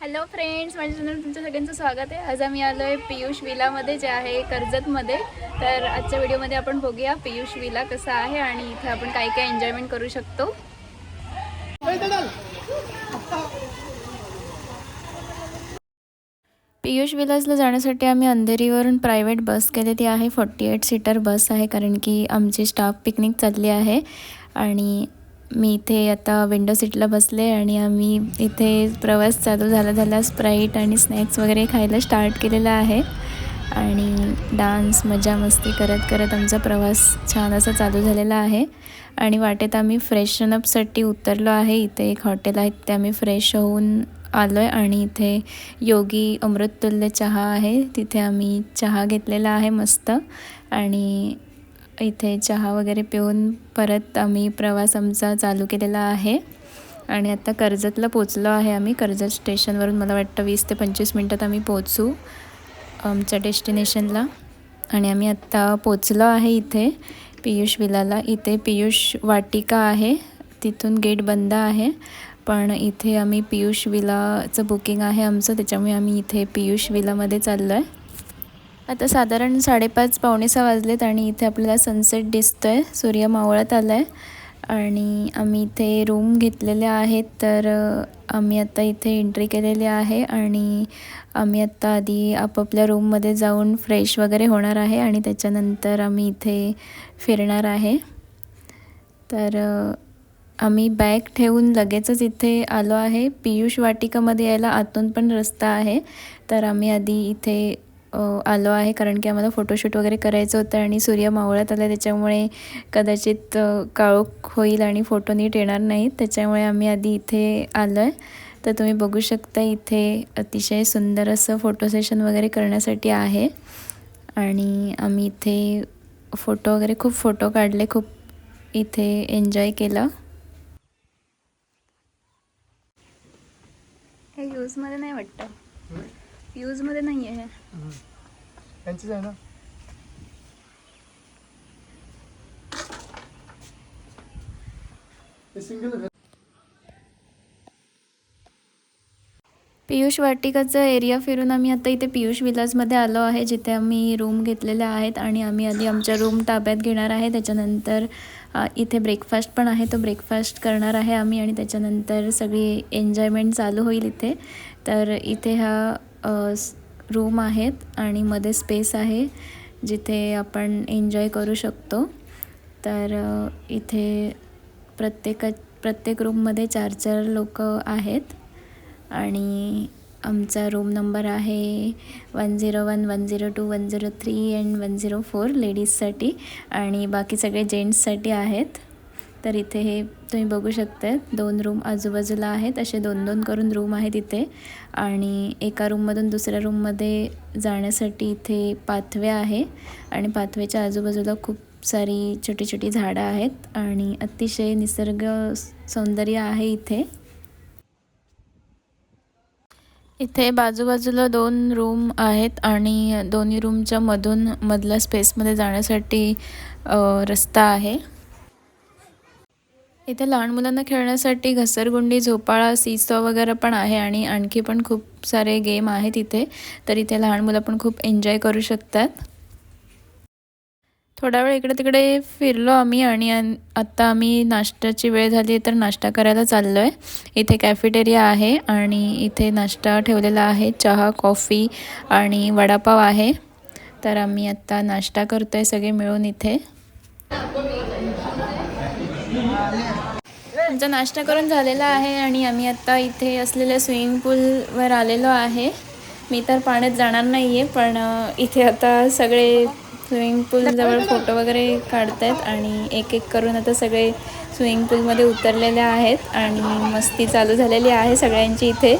Hello friends, माझ्या channel तुमचं सगळ्यांचं स्वागत आहे। आज आम्ही आलो आहे पीयूष विलामध्ये, जे आहे कर्जतमध्ये। तर आजच्या व्हिडिओमध्ये आपण बघूया पीयूष विला कसा आहे आणि इथे आपण काय काय एन्जॉयमेंट करू शकतो। पीयूष विलासला जाण्यासाठी आम्ही अंधेरीवरून प्रायव्हेट बस केली आहे। 48 सीटर बस आहे, कारण की आमची स्टाफ पिकनिक चालली आहे। आणि मी इथे आता विंडो सीटला बसले आणि आम्ही इथे प्रवास चालू झाला स्प्राईट आणि स्नॅक्स वगैरे खायला स्टार्ट केलेला आहे। आणि डान्स मजा मस्ती करत करत आमचा प्रवास छान असा चालू झालेला आहे। आणि वाटेत आम्ही फ्रेशन अपसाठी उतरलो आहे। इथे एक हॉटेल आहे, तिथे आम्ही फ्रेश होऊन आलो आहे। आणि इथे योगी अमृततुल्य चहा आहे, तिथे आम्ही चहा घेतलेला आहे मस्त। आणि इथे चहा वगैरे पिऊन परत आम्ही प्रवास आमचा चालू केलेला आहे। आणि आता कर्जतला पोचलो आहे आम्ही। कर्जत स्टेशनवरून मला वाटतं 20 ते 25 मिनटात आम्ही पोचू आमच्या डेस्टिनेशनला। आणि आम्ही आत्ता पोचलो आहे इथे पीयूष विलाला। इथे पीयूष वाटिका आहे, तिथून गेट बंद आहे, पण इथे आम्ही पीयूष विलाचं बुकिंग आहे आमचं, त्याच्यामुळे आम्ही इथे पीयूष विलामध्ये चाललो आहे। आता साधारण 5:30 पावणे 6 वाजलेत आणि इथे आपल्याला सनसेट दिसतो आहे, सूर्य मावळत आला आहे। आणि आम्ही इथे रूम घेतलेल्या आहेत, तर आम्ही आता इथे एंट्री केलेली आहे। आणि आम्ही आत्ता आधी आपापल्या रूममध्ये जाऊन फ्रेश वगैरे होणार आहे आणि त्याच्यानंतर आम्ही इथे फिरणार आहे। तर आम्ही बॅग ठेवून लगेचच इथे आलो आहे। पीयूष वाटिकामध्ये यायला आतून पण रस्ता आहे, तर आम्ही आधी इथे आलो आहे, कारण की आम्हाला फोटोशूट वगैरे करायचं होतं आणि सूर्य मावळत आला, त्याच्यामुळे कदाचित काळोख होईल आणि फोटो नीट येणार नाहीत, त्याच्यामुळे आम्ही आधी इथे आलो आहे। तर तुम्ही बघू शकता इथे अतिशय सुंदर असं फोटो सेशन वगैरे करण्यासाठी आहे। आणि आम्ही इथे फोटो वगैरे खूप फोटो काढले, खूप इथे एन्जॉय केलं। हे यूजमध्ये नाही वाटतं, यूजमध्ये नाही आहे त्यांचीच आहे ना। पीयूष वाटिकाचा एरिया फिरून आम्ही आता इथे पीयूष विलासमध्ये आलो आहे, जिथे आम्ही रूम घेतलेल्या आहेत। आणि आम्ही आधी आमच्या रूम ताब्यात घेणार आहे, त्याच्यानंतर इथे ब्रेकफास्ट पण आहे, तो ब्रेकफास्ट करणार आहे आम्ही। आणि त्याच्यानंतर सगळी एन्जॉयमेंट चालू होईल इथे। तर इथे हा रूम आहेत आणि मध्ये स्पेस आहे, जिथे आपण एन्जॉय करू शकतो। तर इथे प्रत्येक रूममध्ये 4-4 लोक आहेत। आणि आमचा रूम नंबर आहे 101, 102, 103 अँड 104 लेडीजसाठी, आणि बाकी सगळे जेंट्ससाठी आहेत। तर इथे हे तुम्ही बघू शकता, 2 रूम आजूबाजूला आहेत, असे 2-2 करून रूम आहेत इथे। आणि एका रूममधून दुसऱ्या रूममध्ये जाण्यासाठी इथे पाथवे आहे, आणि पाथवेच्या आजूबाजूला खूप सारी छोटी छोटी झाडं आहेत आणि अतिशय निसर्ग सौंदर्य आहे इथे। इथे बाजूबाजूला 2 रूम आहेत आणि दोन्ही रूमच्या मधल्या स्पेसमध्ये जाण्यासाठी रस्ता आहे। इथे लहान मुलांना खेळण्यासाठी घसरगुंडी, झोपाळा, सीसॉ वगैरे पण आहे, आणि आणखी पण खूप सारे गेम आहेत इथे। तर इथे लहान मुलं पण खूप एन्जॉय करू शकतात। थोडा वेळ इकडे तिकडे फिरलो आम्ही, आणि आत्ता आम्ही नाश्त्याची वेळ झाली, तर नाश्ता करायला चाललो आहे। इथे कॅफेटेरिया आहे आणि इथे नाश्ता ठेवलेला आहे, चहा, कॉफी आणि वडापाव आहे। तर आम्ही आत्ता नाश्ता करतो आहे सगळे मिळून इथे। आमचा नाश्ता करून झालेला आहे आणि आम्ही आत्ता इथे असलेल्या स्विमिंग पूलवर आलेलो आहे। मी तर पाण्यात जाणार नाही आहे, पण इथे आता सगळे स्विमिंग पूलजवळ फोटो वगैरे काढत आहेत, आणि एक एक करून आता सगळे स्विमिंग पूलमध्ये उतरलेले आहेत आणि मस्ती चालू झालेली आहे सगळ्यांची इथे।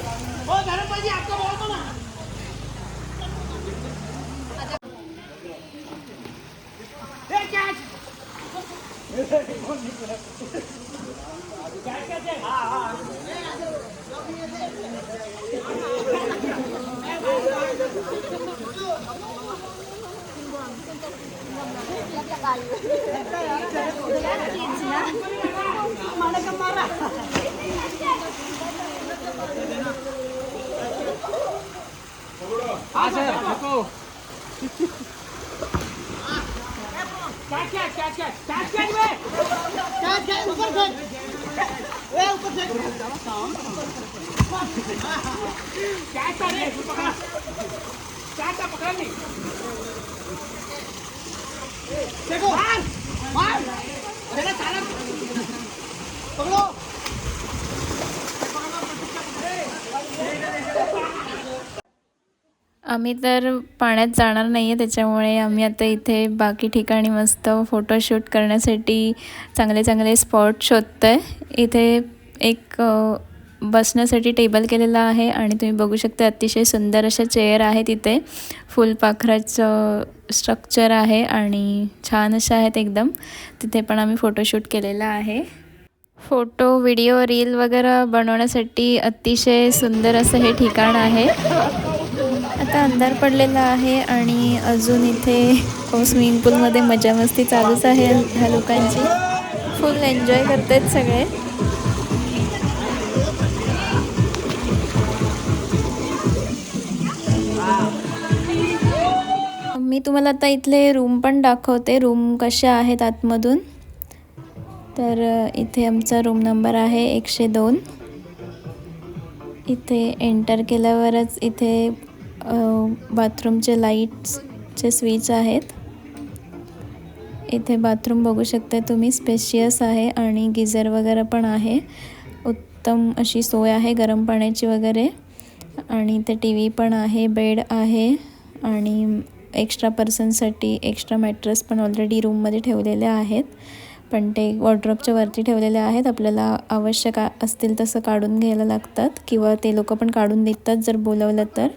आम्ही तर पाण्यात जाणार नाही आहे, त्याच्यामुळे आम्ही आता इथे बाकी ठिकाणी मस्त फोटोशूट करण्यासाठी चांगले चांगले स्पॉट शोधतो आहे. इथे एक बसण्यासाठी टेबल केलेला आहे आणि तुम्ही बघू शकता अतिशय सुंदर अशा चेअर आहेत. इथे फुलपाखराचं स्ट्रक्चर आहे आणि छान अशा आहेत एकदम. तिथे पण आम्ही फोटोशूट केलेला आहे. फोटो, व्हिडिओ, रील वगैरे बनवण्यासाठी अतिशय सुंदर असं हे ठिकाण आहे. आता अंधार पडलेला आहे आणि अजून इथे स्विमिंग पूलमध्ये मजा मस्ती चालूच आहे ह्या लोकांची. फुल एन्जॉय करतात सगळे. मी तुम्हाला आता इथले रूम पण दाखवते, रूम कशा आहेत आतमधून. तर इथे आमचा रूम नंबर आहे 102. इथे एंटर केल्यावरच इथे बाथरूमचे लाईट्सचे स्विच आहेत. इथे बाथरूम बघू शकता तुम्ही, स्पेशियस आहे आणि गिझर वगैरे पण आहे. उत्तम अशी सोय आहे गरम पाण्याची वगैरे. आणि इथे टी व्ही पण आहे, बेड आहे आणि एक्स्ट्रा पर्सनसाठी एक्स्ट्रा मॅट्रेस पण ऑलरेडी रूममध्ये ठेवलेले आहेत, पण ते वॉर्डरोबच्या वरती ठेवलेले आहेत. आपल्याला आवश्यक असतील तसं काढून घ्यायला लागतात किंवा ते लोक पण काढून देतात जर बोलवलं तर.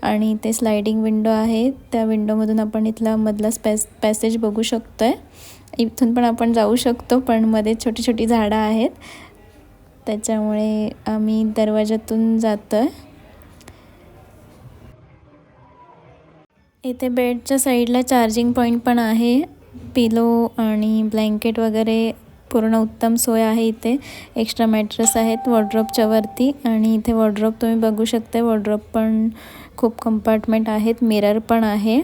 आणि ते स्लायडिंग विंडो आहे, त्या विंडोमधून आपण इथला मधला पॅसेज बघू शकतो आहे. इथून पण आपण जाऊ शकतो, पण मध्ये छोटी छोटी झाडं आहेत त्याच्यामुळे आम्ही दरवाजातून जातो आहे. इथे बेडच्या साईडला चार्जिंग पॉईंट पण आहे. पिलो आणि ब्लँकेट वगैरे पूर्ण उत्तम सोय आहे. इथे एक्स्ट्रा मॅट्रेस आहेत वॉर्डरोबच्या वरती आणि इथे वॉर्डरोब तुम्ही बघू शकता. वॉर्डरोब पण खूप कंपार्टमेंट आहेत, मिरर पण आहे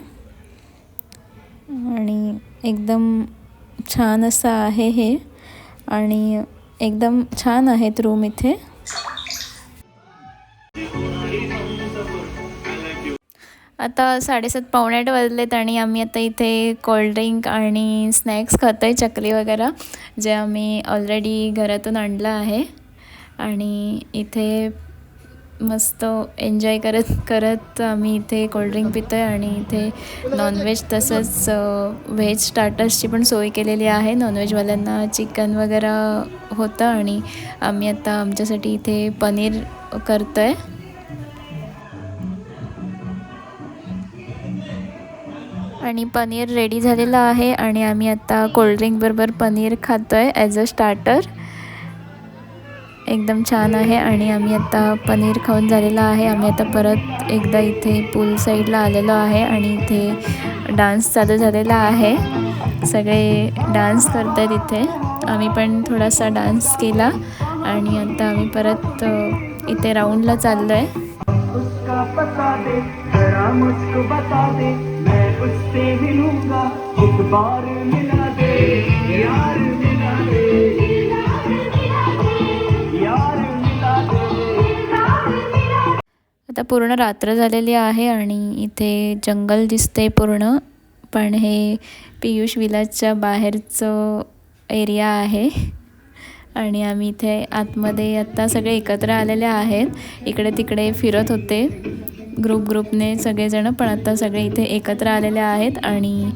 आणि एकदम छान असं आहे हे आणि एकदम छान आहेत रूम इथे. आता 7:30 पावणे 8 वाजलेत आणि आम्ही आता इथे कोल्ड्रिंक आणि स्नॅक्स खातो आहे, चकली वगैरे, जे आम्ही ऑलरेडी घरातून आणलं आहे. आणि इथे मस्त एन्जॉय करत करत आम्ही इथे कोल्ड्रिंक पितो आहे. आणि इथे नॉनव्हेज तसंच व्हेज स्टार्टर्सची पण सोय केलेली आहे. नॉनव्हेजवाल्यांना चिकन वगैरे होतं आणि आम्ही आता आमच्यासाठी इथे पनीर करतो आहे. आणि पनीर रेडी झालेलं आहे आणि आम्ही आता कोल्ड्रिंकबरोबर पनीर खातो आहे ॲज अ स्टार्टर. एकदम छान आहे आणि आम्ही आता पनीर खाऊन झालेलं आहे. आम्ही आता परत एकदा इथे पूल साईडला आलेलो आहे आणि इथे डान्स चालू झालेला आहे. सगळे डान्स करत आहेत इथे. आम्ही पण थोडासा डान्स केला आणि आता आम्ही परत इथे राऊंडला चाललो आहे. आता पूर्ण रात्र झालेली आहे आणि इथे जंगल दिसते पूर्ण, पण हे पियुष विलासच्या बाहेरचं एरिया आहे. आणि आम्ही इथे आतमध्ये आता सगळे एकत्र आलेले आहेत. इकडे तिकडे फिरत होते ग्रुपने सगळेजण, पण आता सगळे इथे एकत्र आलेले आहेत आणि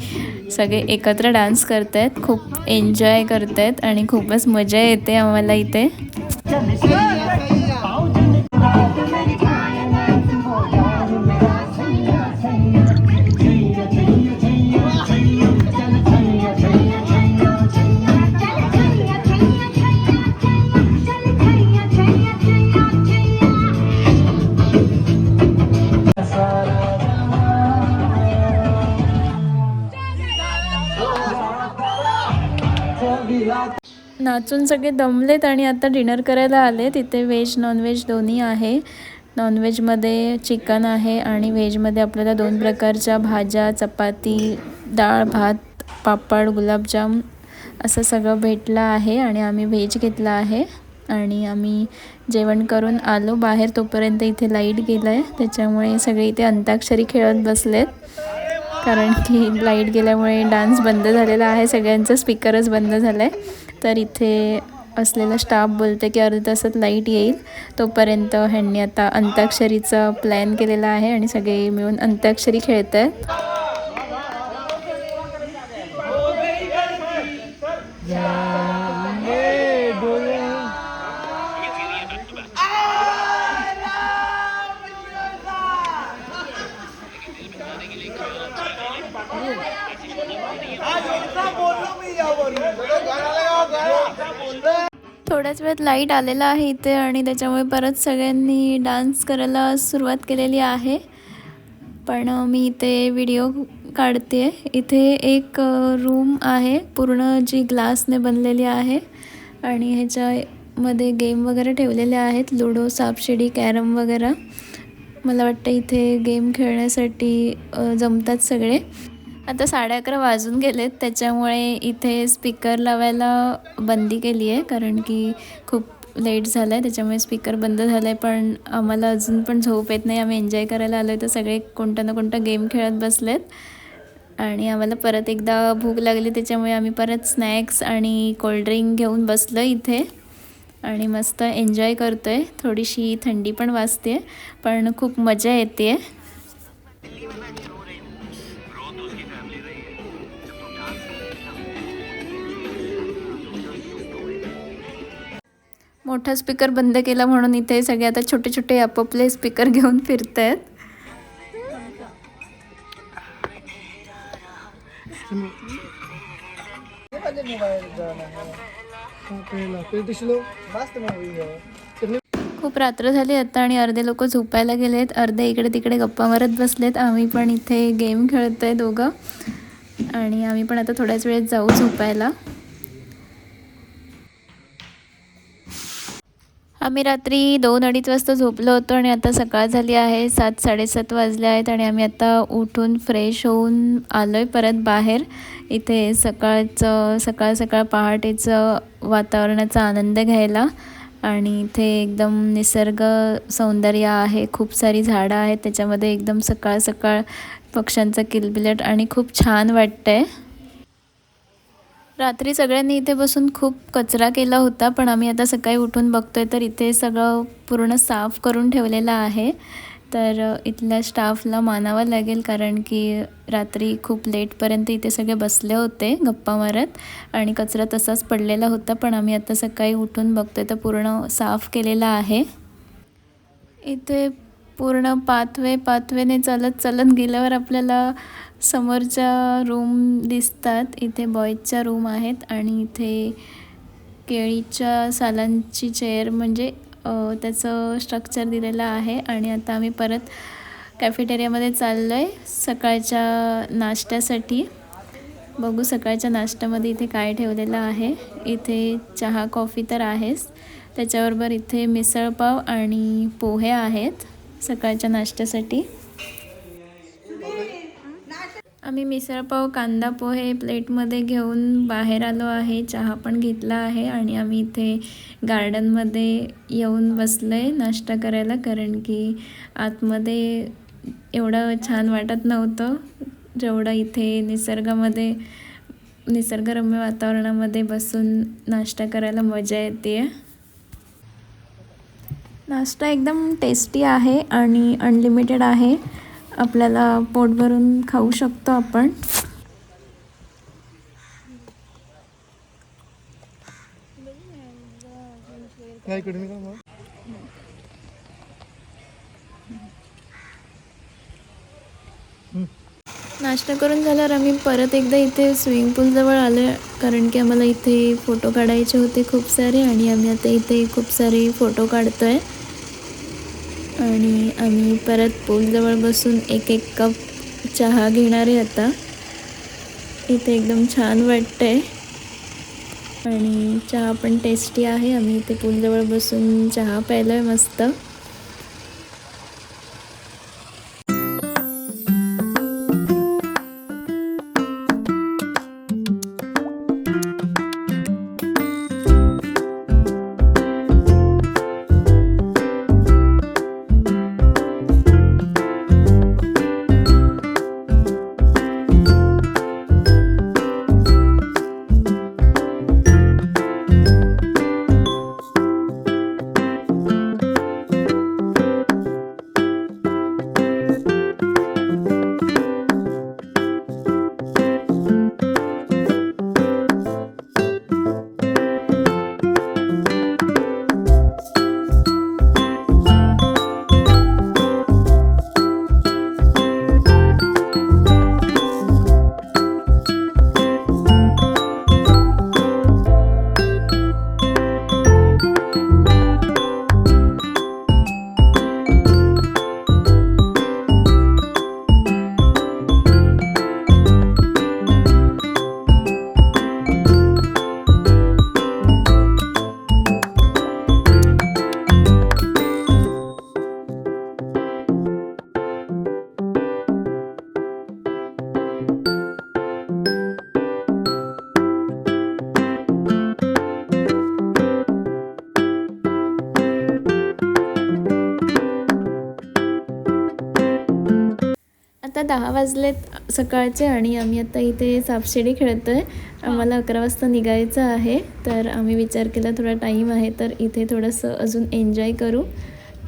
सगळे एकत्र डान्स करत आहेत, खूप एन्जॉय करत आहेत आणि खूपच मजा येते आम्हाला इथे. नाचून सगळे दमलेत आणि आता डिनर करायला आले. तिथे व्हेज नॉनव्हेज दोन्ही आहे. नॉनव्हेजमध्ये चिकन आहे आणि व्हेजमध्ये आपल्याला 2 प्रकारच्या भाज्या, चपाती, डाळ, भात, पापड, गुलाबजाम असं सगळं भेटलं आहे आणि आम्ही व्हेज घेतला आहे. आणि आम्ही जेवण करून आलो बाहेर, तोपर्यंत इथे लाईट गेलं आहे, त्याच्यामुळे सगळे इथे अंताक्षरी खेळत बसलेत. कारण की लाईट गेल्यामुळे डान्स बंद झालेला आहे, सगळ्यांचा स्पीकरच बंद झाला आहे. तर इथे असलेला स्टाफ बोलते की अर्ध्या तासात लाईट येईल, तोपर्यंत ह्यांनी आता अंताक्षरीचा प्लॅन केलेला आहे आणि सगळे मिळून अंताक्षरी खेळत आहेत. थोड्याच वेळात लाईट आलेला आहे इथे आणि त्याच्यामुळे परत सगळ्यांनी डान्स करायला सुरुवात केलेली आहे. पण मी इथे व्हिडिओ काढते. इथे एक रूम आहे पूर्ण जी ग्लासने बनलेली आहे आणि ह्याच्यामध्ये गेम वगैरे ठेवलेले आहेत, लुडो, सापशिडी, कॅरम वगैरे. मला वाटतं इथे गेम खेळण्यासाठी जमतात सगळे. आता 11:30 वाजून गेलेत, त्याच्यामुळे इथे स्पीकर लावायला बंदी केली आहे कारण की खूप लेट झालं आहे, त्याच्यामुळे स्पीकर बंद झालं आहे. पण आम्हाला अजून पण झोप येत नाही, आम्ही एन्जॉय करायला आलो आहे. तर सगळे कोणता ना कोणता गेम खेळत बसलेत आणि आम्हाला परत एकदा भूक लागली, त्याच्यामुळे आम्ही परत स्नॅक्स आणि कोल्ड्रिंक घेऊन बसलो इथे आणि मस्त एन्जॉय करतो आहे. थोडीशी थंडी पण वाजते पण खूप मजा येते. मोठा स्पीकर बंद केला म्हणून इथे सगळे आता छोटे छोटे आपापले स्पीकर घेऊन फिरत आहेत. खूप रात्र झाली आता आणि अर्धे लोक झोपायला गेलेत, अर्धे इकडे तिकडे गप्पा मारत बसलेत. आम्ही पण इथे गेम खेळतोय दोघं आणि आम्ही पण आता थोड्याच वेळेत जाऊ झोपायला. आम्ही रात्री 2-2:30 वाजता झोपलो होतो आणि आता सकाळ झाली आहे, 7-7:30 वाजले आहेत आणि आम्ही आता उठून फ्रेश होऊन आलो आहे परत बाहेर. इथे सकाळ सकाळ पहाटेचं वातावरणाचा आनंद घ्यायला आणि इथे एकदम निसर्ग सौंदर्य आहे, खूप सारी झाडं आहेत, त्याच्यामध्ये एकदम सकाळ सकाळ पक्ष्यांचा किलबिलाट आणि खूप छान वाटतं आहे. रात्री सगळ्यांनी इथे बसून खूप कचरा केला होता, पण आम्ही आता सकाळी उठून बघतोय तर इथे सगळं पूर्ण साफ करून ठेवलेलं आहे. तर इथल्या स्टाफला मानावं लागेल कारण की रात्री खूप लेटपर्यंत इथे सगळे बसले होते गप्पा मारत आणि कचरा तसाच पडलेला होता. पण आम्ही आता सकाळी उठून बघतोय तर पूर्ण साफ केलेला आहे. इथे पूर्ण पाथवेने चालत गेल्यावर आपल्याला समोरच्या रूम दिसतात. इथे बॉईजच्या रूम आहेत आणि इथे केळीच्या सालांची चेअर म्हणजे त्याचं स्ट्रक्चर दिलेलं आहे. आणि आता आम्ही परत कॅफेटेरियामध्ये चाललो आहे सकाळच्या नाश्त्यासाठी. बघू सकाळच्या नाश्त्यामध्ये इथे काय ठेवलेलं आहे. इथे चहा कॉफी तर आहेच, त्याच्याबरोबर इथे मिसळपाव आणि पोहे आहेत सकाळच्या नाश्त्यासाठी. आम्ही मिसळपाव, कांदा पोहे प्लेटमध्ये घेऊन बाहेर आलो आहे, चहा पण घेतला आहे आणि आम्ही इथे गार्डनमध्ये येऊन बसलो आहे नाश्ता करायला कारण की आतमध्ये एवढं छान वाटत नव्हतं जेवढं इथे निसर्गरम्य वातावरणामध्ये बसून नाश्ता करायला मजा येते. नाश्ता एकदम टेस्टी आहे आणि अनलिमिटेड आहे, आपल्याला पोट भरून खाऊ शकतो आपण. नाश्ता करून झाल्यावर आम्ही परत एकदा इथे स्विमिंग पूलजवळ आलो कारण की आम्हाला इथे फोटो काढायचे होते खूप सारे आणि आम्ही आता इथे खूप सारे फोटो काढतो आहे. आणि आम्ही परत पूलजवळ बसून एक कप चहा घेणार आहे आता. इथे एकदम छान वाटतं आहे आणि चहा पण टेस्टी आहे. आम्ही इथे पूलजवळ बसून चहा प्यायलो आहे मस्त. आत्ता 10 वाजलेत सकाळचे आणि आम्ही आता इथे सापशिडी खेळतो आहे. आम्हाला 11 वाजता निघायचं आहे, तर आम्ही विचार केला थोडा टाईम आहे तर इथे थोडंसं अजून एन्जॉय करू.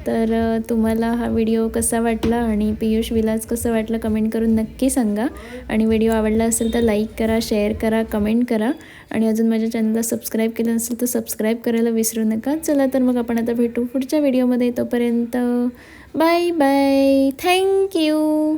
तर तुम्हाला हा व्हिडिओ कसा वाटला आणि पियुष विलास कसं वाटलं कमेंट करून नक्की सांगा. आणि व्हिडिओ आवडला असेल तर लाईक करा, शेअर करा, कमेंट करा आणि अजून माझ्या चॅनलला सबस्क्राईब केलं नसेल तर सबस्क्राईब करायला विसरू नका. चला तर मग आपण आता भेटू पुढच्या व्हिडिओमध्ये. तोपर्यंत बाय बाय. थँक्यू.